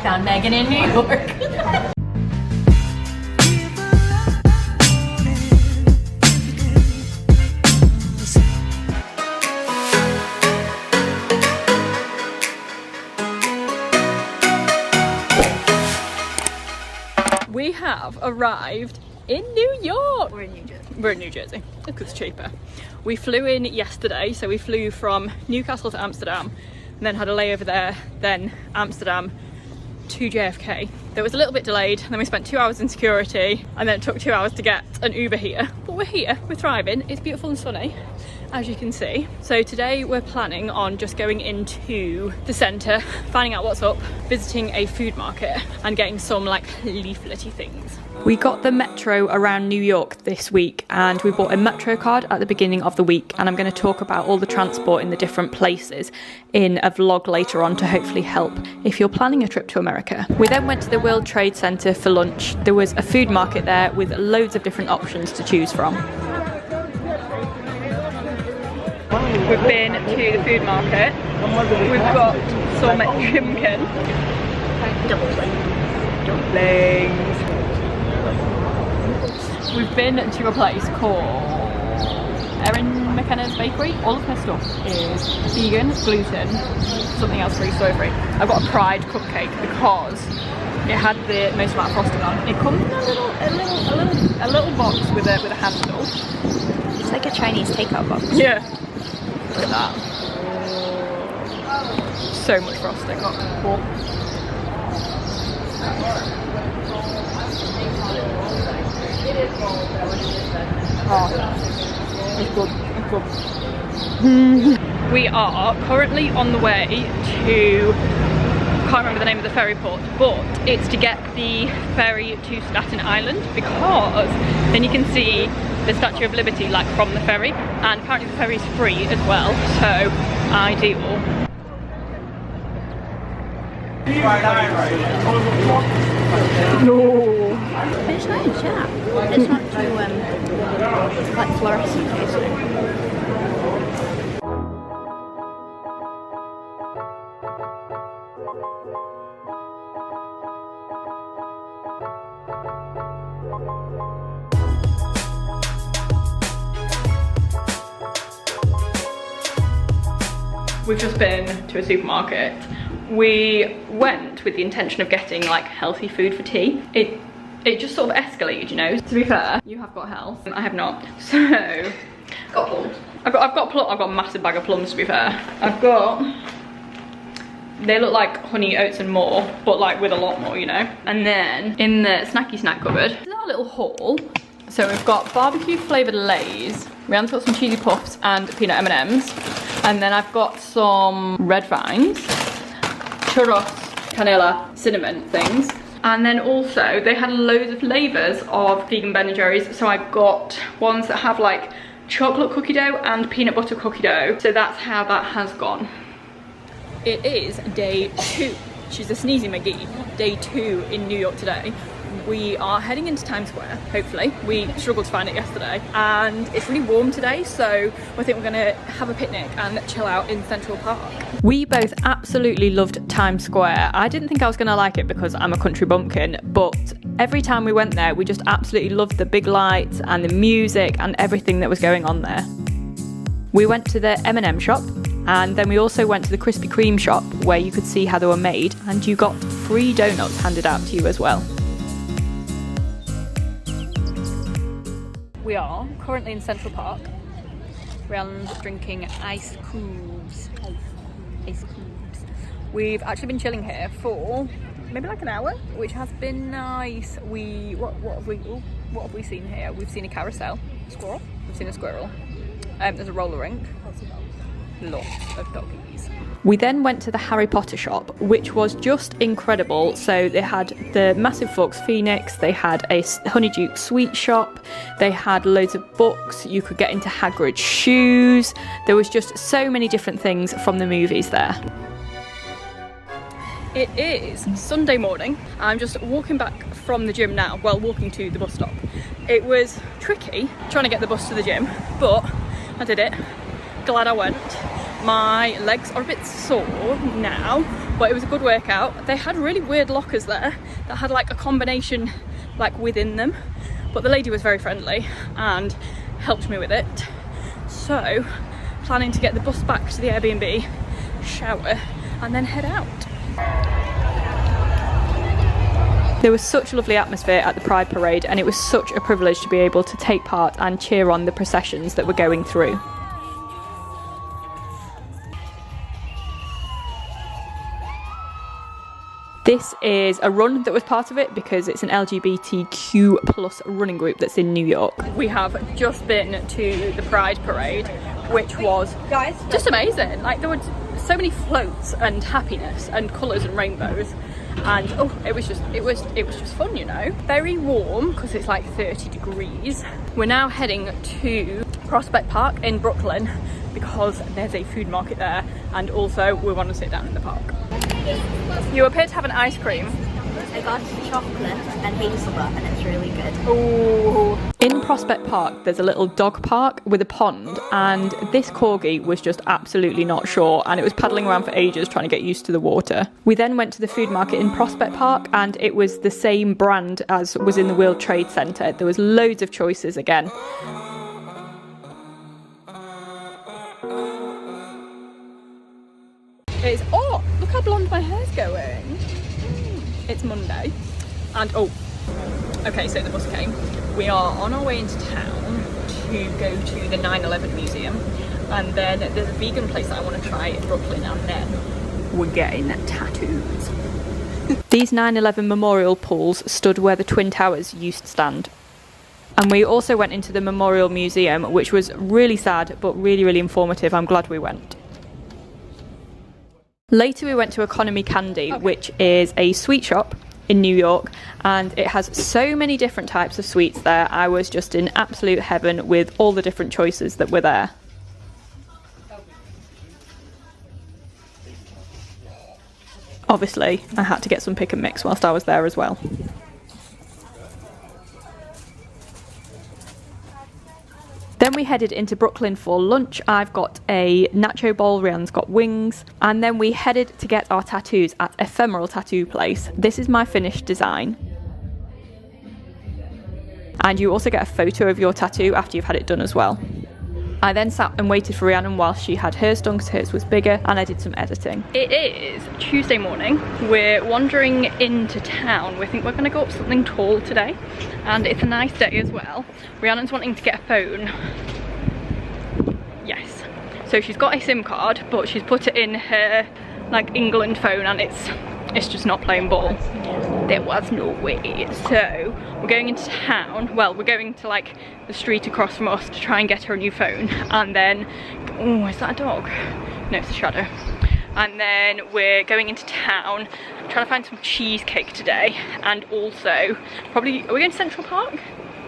found Megan in New York. We have arrived in New York. We're in New Jersey. We're in New Jersey because it's cheaper. We flew in yesterday, so we flew from Newcastle to Amsterdam and then had a layover there, then Amsterdam to JFK. That was a little bit delayed, and then we spent 2 hours in security, and then it took 2 hours to get an Uber here. But we're here, we're thriving. It's beautiful and sunny, as you can see. So today we're planning on just going into the centre, finding out what's up, visiting a food market and getting some like leaflety things. We got the metro around New York this week, and we bought a metro card at the beginning of the week, and I'm going to talk about all the transport in the different places in a vlog later on to hopefully help if you're planning a trip to America. We then went to the World Trade Center for lunch. There was a food market there with loads of different options to choose from. We've been to the food market. We've got some chimkin. Dumplings. We've been to a place called Erin McKenna's Bakery. All of her stuff is vegan, gluten, something else free, soy free. I've got a Pride cupcake because it had the most amount of frosting on. It comes in a little box with a handle. It's like a Chinese takeout box. Yeah. Look at that. So much frosting. Oh. It's good. It's good. We are currently on the way to, I can't remember the name of the ferry port, but it's to get the ferry to Staten Island, because then you can see the Statue of Liberty like from the ferry, and apparently the ferry's free as well, so ideal. No. It's nice, yeah. It's not too like fluorescent tasting. We've just been to a supermarket. We went with the intention of getting like healthy food for tea. It just sort of escalated, you know. To be fair, you have got health, I have not. So got plums. I've got a massive bag of plums, to be fair. They look like honey, oats and more, but like with a lot more, you know. And then in the snacky snack cupboard, this is our little haul. So we've got barbecue flavoured Lay's. Rihanna's got some cheesy puffs and peanut M&Ms. And then I've got some red vines, churros, canela, cinnamon things. And then also they had loads of flavours of vegan Ben & Jerry's. So I got ones that have like chocolate cookie dough and peanut butter cookie dough. So that's how that has gone. It is day 2. She's a sneezy McGee. Day 2 in New York today. We are heading into Times Square, hopefully. We struggled to find it yesterday, and it's really warm today, so I think we're gonna have a picnic and chill out in Central Park. We both absolutely loved Times Square. I didn't think I was gonna like it because I'm a country bumpkin, but every time we went there, we just absolutely loved the big lights and the music and everything that was going on there. We went to the M&M shop, and then we also went to the Krispy Kreme shop where you could see how they were made, and you got free donuts handed out to you as well. We are currently in Central Park. Rihanna's drinking ice cubes. Ice cubes. We've actually been chilling here for maybe like an hour, which has been nice. What have we seen here? We've seen a carousel. Squirrel. We've seen a squirrel. There's a roller rink. Lots of doggies. We then went to the Harry Potter shop, which was just incredible. So they had the massive Fox Phoenix, they had a Honeydew sweet shop, they had loads of books, you could get into Hagrid's shoes. There was just so many different things from the movies there. It is Sunday morning. I'm just walking back from the gym now, well, walking to the bus stop. It was tricky trying to get the bus to the gym, but I did it. Glad I went. My legs are a bit sore now, but it was a good workout. They had really weird lockers there that had like a combination like within them, but the lady was very friendly and helped me with it. So planning to get the bus back to the Airbnb, shower, and then head out. There was such a lovely atmosphere at the Pride Parade, and it was such a privilege to be able to take part and cheer on the processions that were going through. This is a run that was part of it because it's an LGBTQ plus running group that's in New York. We have just been to the Pride Parade, which was just amazing. Like, there were so many floats and happiness and colours and rainbows, and oh, it was just fun, you know. Very warm because it's like 30 degrees. We're now heading to Prospect Park in Brooklyn because there's a food market there, and also we want to sit down in the park. You appear to have an ice cream. I got chocolate and hazelnut, and it's really good. Ooh. In Prospect Park, there's a little dog park with a pond, and this corgi was just absolutely not sure, and it was paddling around for ages trying to get used to the water. We then went to the food market in Prospect Park, and it was the same brand as was in the World Trade Center. There was loads of choices again. It's, oh, look how blonde my hair's going. It's Monday, and oh, okay, so the bus came. We are on our way into town to go to the 9/11 museum, and then there's a vegan place that I want to try in Brooklyn, and then we're getting tattoos. These 9/11 memorial pools stood where the Twin Towers used to stand. And we also went into the Memorial Museum, which was really sad, but really, really informative. I'm glad we went. Later we went to Economy Candy, which is a sweet shop in New York, and it has so many different types of sweets there. I was just in absolute heaven with all the different choices that were there. Obviously, I had to get some pick and mix whilst I was there as well. Then we headed into Brooklyn for lunch. I've got a nacho bowl, Rian's got wings, and then we headed to get our tattoos at Ephemeral Tattoo Place. This is my finished design. And you also get a photo of your tattoo after you've had it done as well. I then sat and waited for Rhiannon while she had hers done because hers was bigger, and I did some editing. It is Tuesday morning. We're wandering into town. We think we're going to go up something tall today, and it's a nice day as well. Rhiannon's wanting to get a phone. Yes. So she's got a SIM card, but she's put it in her like England phone, and it's just not playing ball. There was no way. So we're going into town. Well, we're going to like the street across from us to try and get her a new phone, and then, oh, is that a dog? No, it's a shadow. And then we're going into town, trying to find some cheesecake today, and also probably, are we going to Central Park?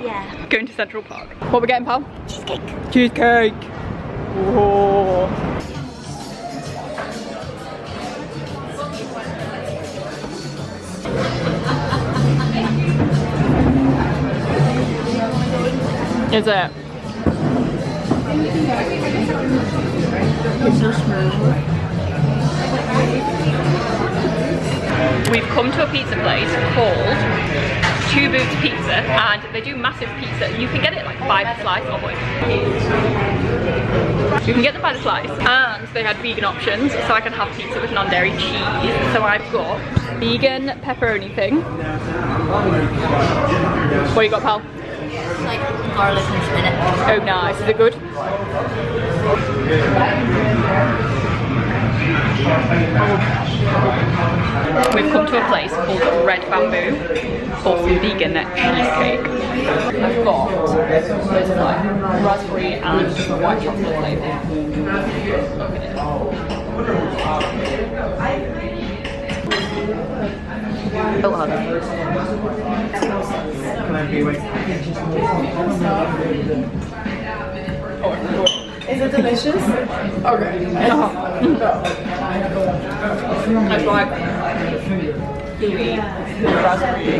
Yeah. Going to Central Park. What are we getting, pal? Cheesecake. Cheesecake. Oh. Is it? It's so smooth. We've come to a pizza place called Two Boots Pizza, and they do massive pizza. You can get it like by the slice. Oh boy. You can get them by the slice, and they had vegan options, so I can have pizza with non-dairy cheese. So I've got vegan pepperoni thing. What you got, pal? It's like garlic and spinach. Oh nice, is it good? We've come to a place called Red Bamboo for some vegan cheesecake. I've got loads of like raspberry and white chocolate flavour. Look at it. Oh, Is it delicious? Okay. That's like gooey raspberry.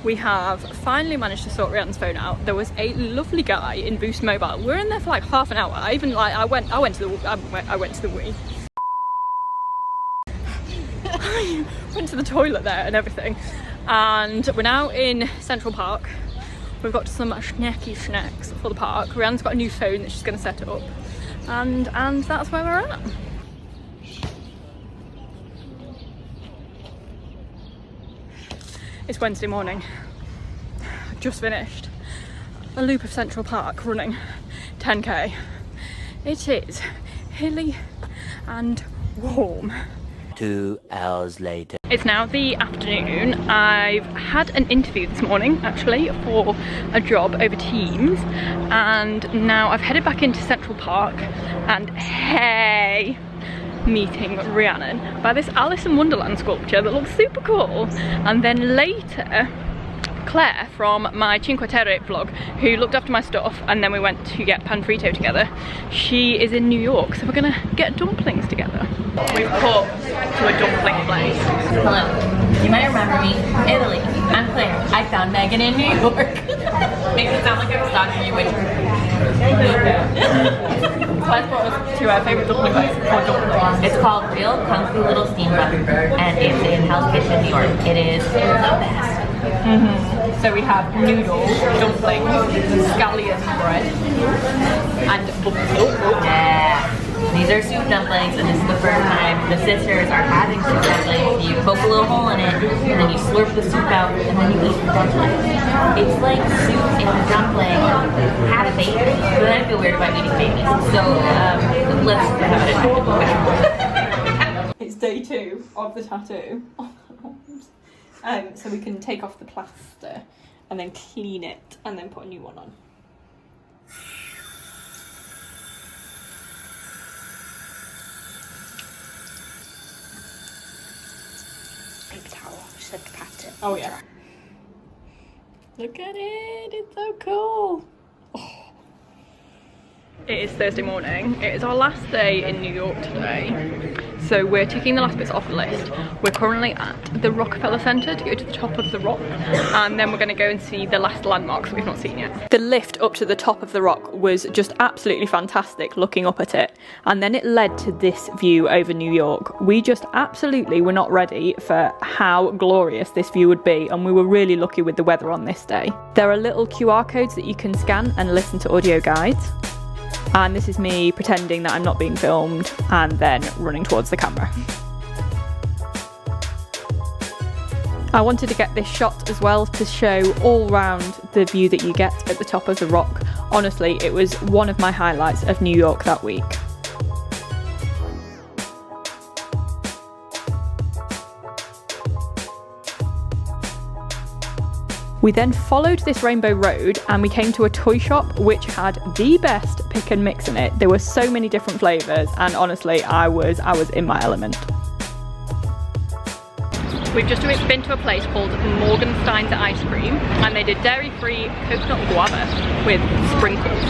We have finally managed to sort Rhiannon's phone out. There was a lovely guy in Boost Mobile. We were in there for like half an hour. I went to the wee. I went to the toilet there and everything. And we're now in Central Park. We've got some snacky snacks for the park. Rhiannon's got a new phone that she's going to set up. And that's where we're at. It's Wednesday morning. Just finished a loop of Central Park running 10k. It is hilly and warm. 2 hours later. It's now the afternoon. I've had an interview this morning actually for a job over Teams, and now I've headed back into Central Park and hey, meeting Rhiannon by this Alice in Wonderland sculpture that looks super cool. And then later Claire from my Cinque Terre vlog, who looked after my stuff, and then we went to get pan frito together. She is in New York, so we're gonna get dumplings together. We've come to a dumpling place. Hello, you might remember me, Italy. I'm Claire. I found Megan in New York. Makes it sound like I'm stalking you, which Claire's brought us to our favourite dumpling place called Dumplings. it's called Real Kung Fu Little Steam Butter, and it's in Hell's Kitchen, New York. It is the best. So we have noodles, dumplings, scallion bread, and bubbles. Yeah. These are soup dumplings, and this is the first time the sisters are having soup dumplings. You poke a little hole in it, and then you slurp the soup out, and then you eat the dumpling. It's like soup in a dumpling had a baby, but then I feel weird about eating babies. So let's have it. It's day 2 of the tattoo. So we can take off the plaster and then clean it and then put a new one on. Paper towel, just had to pat it. Oh yeah. Look at it, it's so cool. Oh. It is Thursday morning. It is our last day in New York today. So we're ticking the last bits off the list. We're currently at the Rockefeller Center to go to the top of the rock, and then we're going to go and see the last landmarks that we've not seen yet. The lift up to the top of the rock was just absolutely fantastic looking up at it, and then it led to this view over New York. We just absolutely were not ready for how glorious this view would be, and we were really lucky with the weather on this day. There are little QR codes that you can scan and listen to audio guides. And this is me pretending that I'm not being filmed and then running towards the camera. I wanted to get this shot as well to show all round the view that you get at the top of the rock. Honestly, it was one of my highlights of New York that week. We then followed this rainbow road and we came to a toy shop which had the best pick and mix in it. There were so many different flavours, and honestly I was in my element. We've just been to a place called Morgenstein's Ice Cream, and they did dairy-free coconut guava with sprinkles.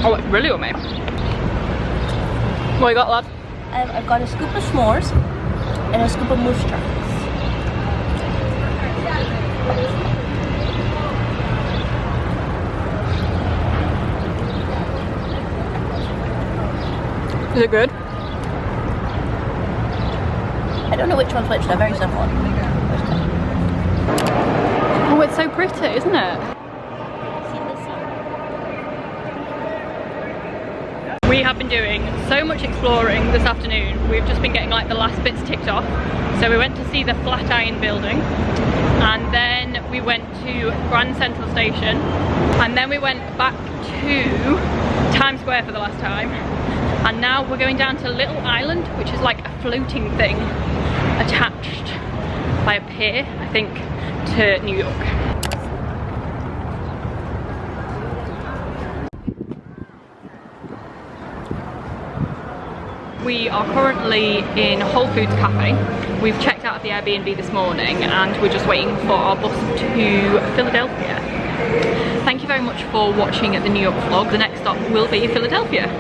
Oh, it's really yummy. What you got, lad? I've got a scoop of s'mores and a scoop of moose truffles. Is it good? I don't know which one's which, they're very similar. Oh, it's so pretty, isn't it? We have been doing so much exploring this afternoon. We've just been getting like the last bits ticked off. So we went to see the Flatiron Building, and then we went to Grand Central Station, and then we went back to Times Square for the last time. And now we're going down to Little Island, which is like a floating thing attached by a pier, I think, to New York. We are currently in Whole Foods Cafe. We've checked out of the Airbnb this morning and we're just waiting for our bus to Philadelphia. Thank you very much for watching the New York vlog. The next stop will be Philadelphia.